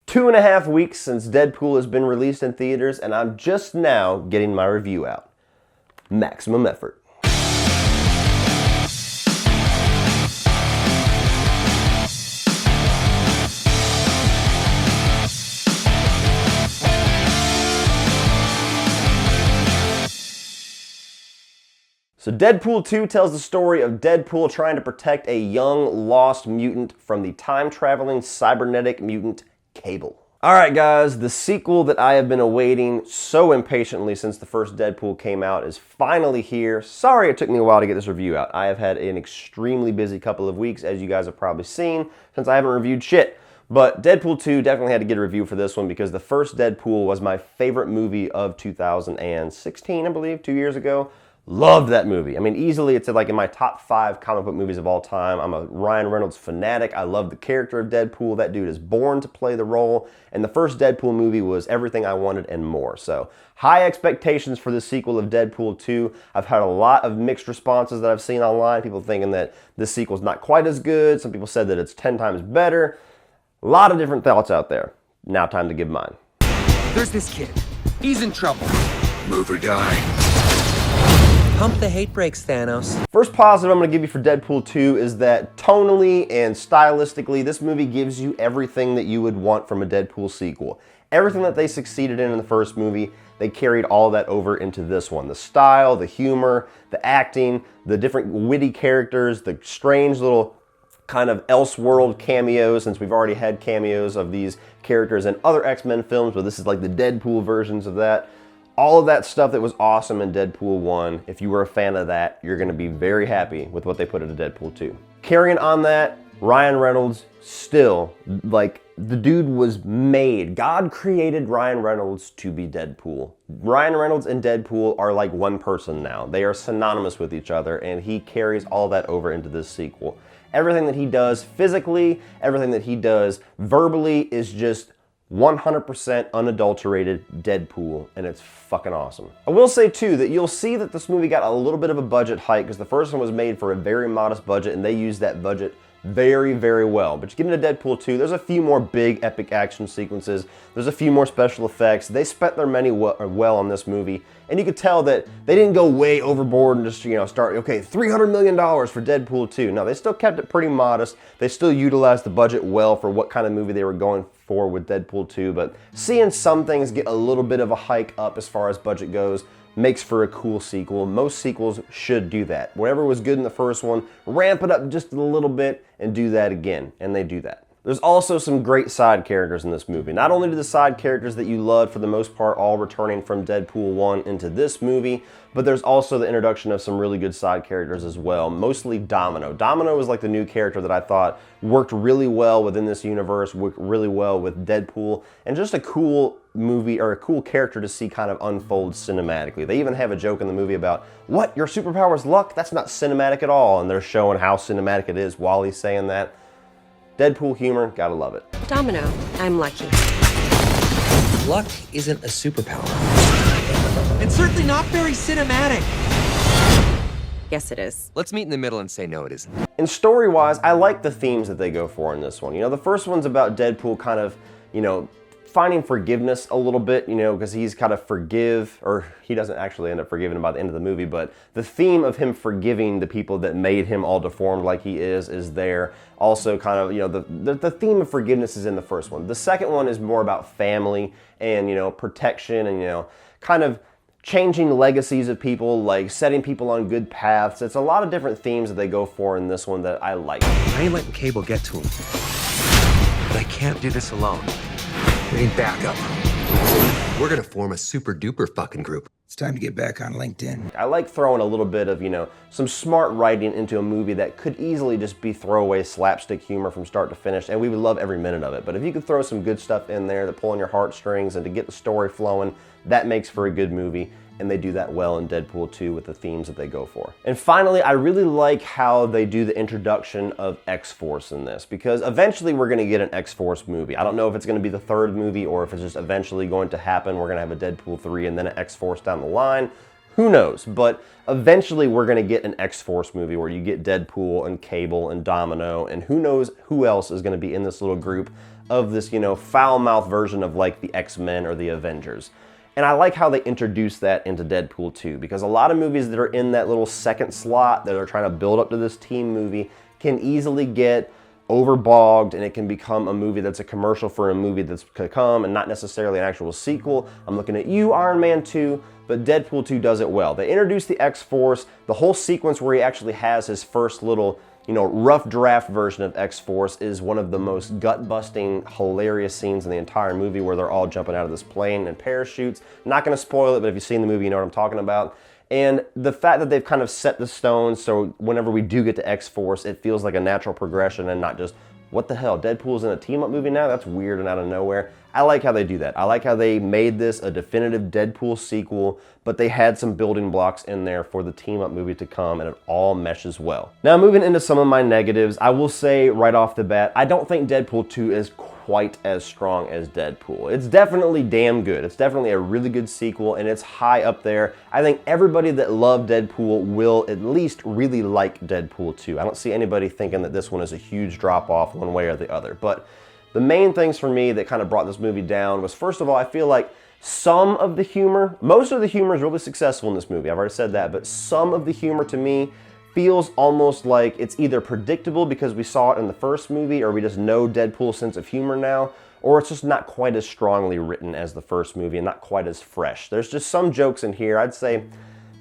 2.5 weeks since Deadpool has been released in theaters, and I'm just now getting my review out. Maximum effort. So Deadpool 2 tells the story of Deadpool trying to protect a young, lost mutant from the time-traveling cybernetic mutant Cable. Alright guys, the sequel that I have been awaiting so impatiently since the first Deadpool came out is finally here. Sorry it took me a while to get this review out. I have had an extremely busy couple of weeks, as you guys have probably seen, since I haven't reviewed shit. But Deadpool 2 definitely had to get a review for this one because the first Deadpool was my favorite movie of 2016, I believe, 2 years ago. Loved that movie. I mean, easily it's like in my top 5 comic book movies of all time. I'm a Ryan Reynolds fanatic. I love the character of Deadpool. That dude is born to play the role. And the first Deadpool movie was everything I wanted and more. So, high expectations for the sequel of Deadpool 2. I've had a lot of mixed responses that I've seen online. People thinking that this sequel's not quite as good. Some people said that it's 10 times better. A lot of different thoughts out there. Now time to give mine. There's this kid. He's in trouble. Move or die. Pump the hate brakes, Thanos. First positive I'm going to give you for Deadpool 2 is that tonally and stylistically, this movie gives you everything that you would want from a Deadpool sequel. Everything that they succeeded in the first movie, they carried all that over into this one. The style, the humor, the acting, the different witty characters, the strange little kind of Elseworld cameos, since we've already had cameos of these characters in other X-Men films, but this is like the Deadpool versions of that. All of that stuff that was awesome in Deadpool 1, if you were a fan of that, you're going to be very happy with what they put into Deadpool 2. Carrying on that, Ryan Reynolds still, like, the dude was made. God created Ryan Reynolds to be Deadpool. Ryan Reynolds and Deadpool are like one person now. They are synonymous with each other, and he carries all that over into this sequel. Everything that he does physically, everything that he does verbally is just 100% unadulterated Deadpool, and it's fucking awesome. I will say too that you'll see that this movie got a little bit of a budget hike because the first one was made for a very modest budget and they used that budget very, very well. But you get into Deadpool 2, there's a few more big epic action sequences, there's a few more special effects. They spent their money well on this movie, and you could tell that they didn't go way overboard and just, start, okay, $300 million for Deadpool 2. No, they still kept it pretty modest. They still utilized the budget well for what kind of movie they were going for with Deadpool 2, but seeing some things get a little bit of a hike up as far as budget goes makes for a cool sequel. Most sequels should do that. Whatever was good in the first one, ramp it up just a little bit and do that again, and they do that. There's also some great side characters in this movie. Not only do the side characters that you loved for the most part all returning from Deadpool 1 into this movie, but there's also the introduction of some really good side characters as well, mostly Domino. Domino was like the new character that I thought worked really well within this universe, worked really well with Deadpool, and just a cool movie, or a cool character to see kind of unfold cinematically. They even have a joke in the movie about, what, your superpower is luck? That's not cinematic at all, and they're showing how cinematic it is while he's saying that. Deadpool humor, gotta love it. Domino, I'm lucky. Luck isn't a superpower. It's certainly not very cinematic. Yes, it is. Let's meet in the middle and say no, it isn't. And story-wise, I like the themes that they go for in this one. The first one's about Deadpool kind of, finding forgiveness a little bit, because he's kind of or he doesn't actually end up forgiving him by the end of the movie, but the theme of him forgiving the people that made him all deformed like he is there. Also kind of, the theme of forgiveness is in the first one. The second one is more about family and, protection and, kind of changing legacies of people, like setting people on good paths. It's a lot of different themes that they go for in this one that I like. I ain't letting Cable get to him. But I can't do this alone. We need backup. We're gonna form a super duper fucking group. It's time to get back on LinkedIn. I like throwing a little bit of, some smart writing into a movie that could easily just be throwaway slapstick humor from start to finish, and we would love every minute of it. But if you could throw some good stuff in there that pull on your heartstrings and to get the story flowing, that makes for a good movie. And they do that well in Deadpool 2 with the themes that they go for. And finally, I really like how they do the introduction of X-Force in this, because eventually we're gonna get an X-Force movie. I don't know if it's gonna be the third movie or if it's just eventually going to happen. We're gonna have a Deadpool 3 and then an X-Force down the line. Who knows? But eventually we're gonna get an X-Force movie where you get Deadpool and Cable and Domino, and who knows who else is gonna be in this little group of this, you know, foul-mouthed version of like the X-Men or the Avengers. And I like how they introduced that into Deadpool 2, because a lot of movies that are in that little second slot that are trying to build up to this team movie can easily get overbogged, and it can become a movie that's a commercial for a movie that's to come and not necessarily an actual sequel. I'm looking at you, Iron Man 2, but Deadpool 2 does it well. They introduced the X-Force, the whole sequence where he actually has his first little, you know, rough draft version of X-Force is one of the most gut-busting, hilarious scenes in the entire movie, where they're all jumping out of this plane in parachutes. Not gonna spoil it, but if you've seen the movie, you know what I'm talking about. And the fact that they've kind of set the stone so whenever we do get to X-Force, it feels like a natural progression and not just, what the hell, Deadpool's in a team-up movie now? That's weird and out of nowhere. I like how they do that. I like how they made this a definitive Deadpool sequel, but they had some building blocks in there for the team-up movie to come, and it all meshes well. Now, moving into some of my negatives, I will say right off the bat, I don't think Deadpool 2 is quite as strong as Deadpool. It's definitely damn good. It's definitely a really good sequel, and it's high up there. I think everybody that loved Deadpool will at least really like Deadpool 2. I don't see anybody thinking that this one is a huge drop-off one way or the other. But the main things for me that kind of brought this movie down was, first of all, I feel like some of the humor, most of the humor is really successful in this movie. I've already said that, but some of the humor to me feels almost like it's either predictable because we saw it in the first movie, or we just know Deadpool's sense of humor now, or it's just not quite as strongly written as the first movie and not quite as fresh. There's just some jokes in here, I'd say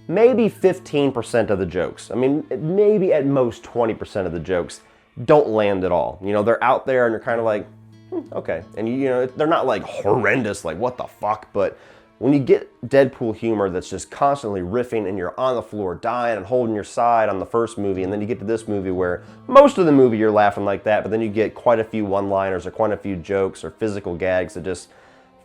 maybe 15% of the jokes. I mean, maybe at most 20% of the jokes don't land at all. You know, they're out there and you're kind of like, okay. And you know, they're not like horrendous, like what the fuck, but when you get Deadpool humor that's just constantly riffing and you're on the floor dying and holding your side on the first movie, and then you get to this movie where most of the movie you're laughing like that, but then you get quite a few one-liners or quite a few jokes or physical gags that just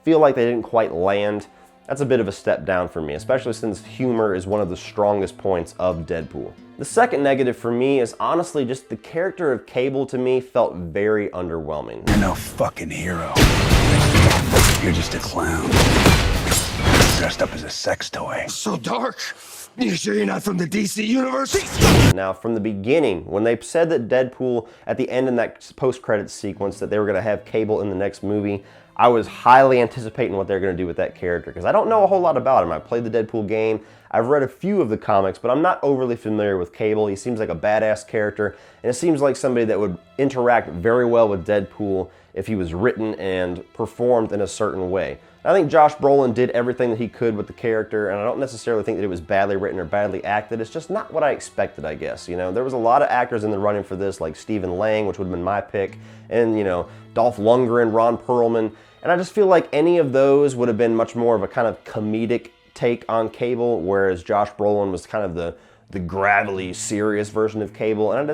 feel like they didn't quite land, that's a bit of a step down for me, especially since humor is one of the strongest points of Deadpool. The second negative for me is honestly just the character of Cable to me felt very underwhelming. You're no fucking hero. You're just a clown. Dressed up as a sex toy. So dark. You sure you're not from the DC universe? Now, from the beginning, when they said that Deadpool, at the end in that post-credits sequence, that they were going to have Cable in the next movie, I was highly anticipating what they're going to do with that character, because I don't know a whole lot about him. I played the Deadpool game, I've read a few of the comics, but I'm not overly familiar with Cable. He seems like a badass character, and it seems like somebody that would interact very well with Deadpool if he was written and performed in a certain way. I think Josh Brolin did everything that he could with the character, and I don't necessarily think that it was badly written or badly acted. It's just not what I expected, I guess. You know, there was a lot of actors in the running for this, like Stephen Lang, which would have been my pick, and, you know, Dolph Lundgren, Ron Perlman, and I just feel like any of those would have been much more of a kind of comedic take on Cable, whereas Josh Brolin was kind of the gravelly, serious version of Cable, and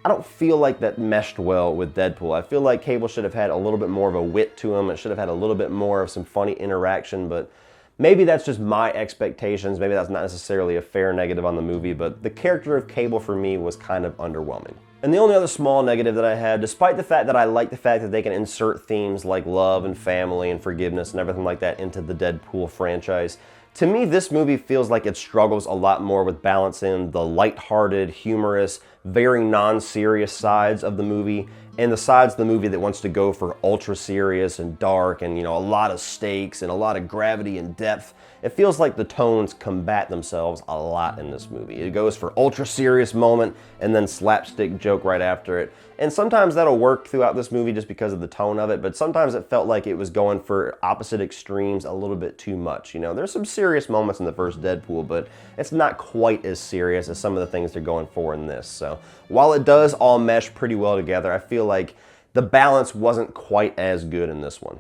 I don't feel like that meshed well with Deadpool. I feel like Cable should have had a little bit more of a wit to him. It should have had a little bit more of some funny interaction, but maybe that's just my expectations. Maybe that's not necessarily a fair negative on the movie, but the character of Cable for me was kind of underwhelming. And the only other small negative that I had, despite the fact that I like the fact that they can insert themes like love and family and forgiveness and everything like that into the Deadpool franchise, to me, this movie feels like it struggles a lot more with balancing the lighthearted, humorous, very non-serious sides of the movie and the sides of the movie that wants to go for ultra serious and dark and, you know, a lot of stakes and a lot of gravity and depth. It feels like the tones combat themselves a lot in this movie. It goes for ultra serious moment and then slapstick joke right after it. And sometimes that'll work throughout this movie just because of the tone of it, but sometimes it felt like it was going for opposite extremes a little bit too much. You know, there's some serious moments in the first Deadpool, but it's not quite as serious as some of the things they're going for in this. So while it does all mesh pretty well together, I feel like the balance wasn't quite as good in this one.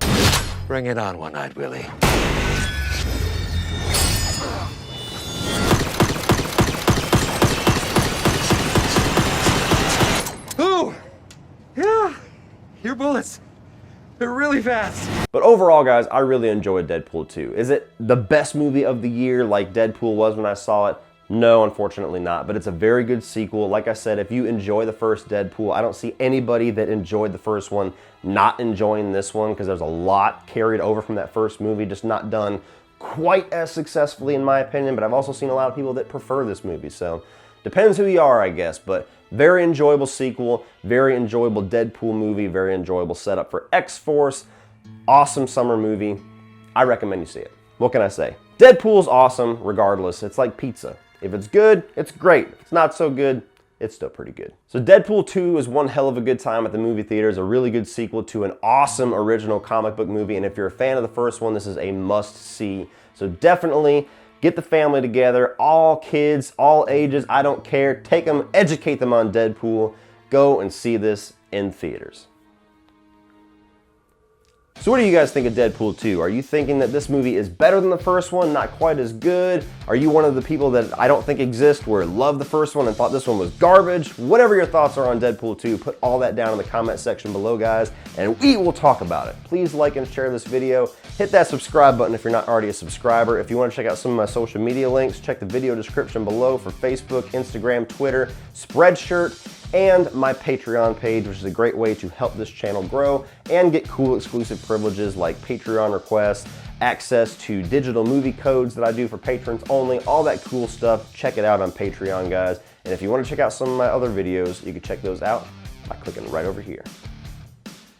Bring it on, One-Eyed Willie. Ooh! Yeah! Your bullets, they're really fast. But overall, guys, I really enjoyed Deadpool 2. Is it the best movie of the year like Deadpool was when I saw it? No, unfortunately not, but it's a very good sequel. Like I said, if you enjoy the first Deadpool, I don't see anybody that enjoyed the first one not enjoying this one, because there's a lot carried over from that first movie, just not done quite as successfully in my opinion, but I've also seen a lot of people that prefer this movie, so depends who you are, I guess. But Very enjoyable sequel, very enjoyable Deadpool movie, very enjoyable setup for X-Force. Awesome summer movie. I recommend you see it. What can I say? Deadpool's awesome regardless. It's like pizza. If it's good, it's great. If it's not so good, it's still pretty good. So Deadpool 2 is one hell of a good time at the movie theaters, a really good sequel to an awesome original comic book movie, and if you're a fan of the first one, this is a must-see. So definitely get the family together, all kids, all ages, I don't care. Take them, educate them on Deadpool. Go and see this in theaters. So what do you guys think of Deadpool 2? Are you thinking that this movie is better than the first one, not quite as good? Are you one of the people that I don't think exist where loved the first one and thought this one was garbage? Whatever your thoughts are on Deadpool 2, put all that down in the comment section below, guys, and we will talk about it. Please like and share this video. Hit that subscribe button if you're not already a subscriber. If you want to check out some of my social media links, check the video description below for Facebook, Instagram, Twitter, Spreadshirt, and my Patreon page, which is a great way to help this channel grow and get cool exclusive privileges like Patreon requests, access to digital movie codes that I do for patrons only, all that cool stuff. Check it out on Patreon, guys. And if you want to check out some of my other videos, you can check those out by clicking right over here.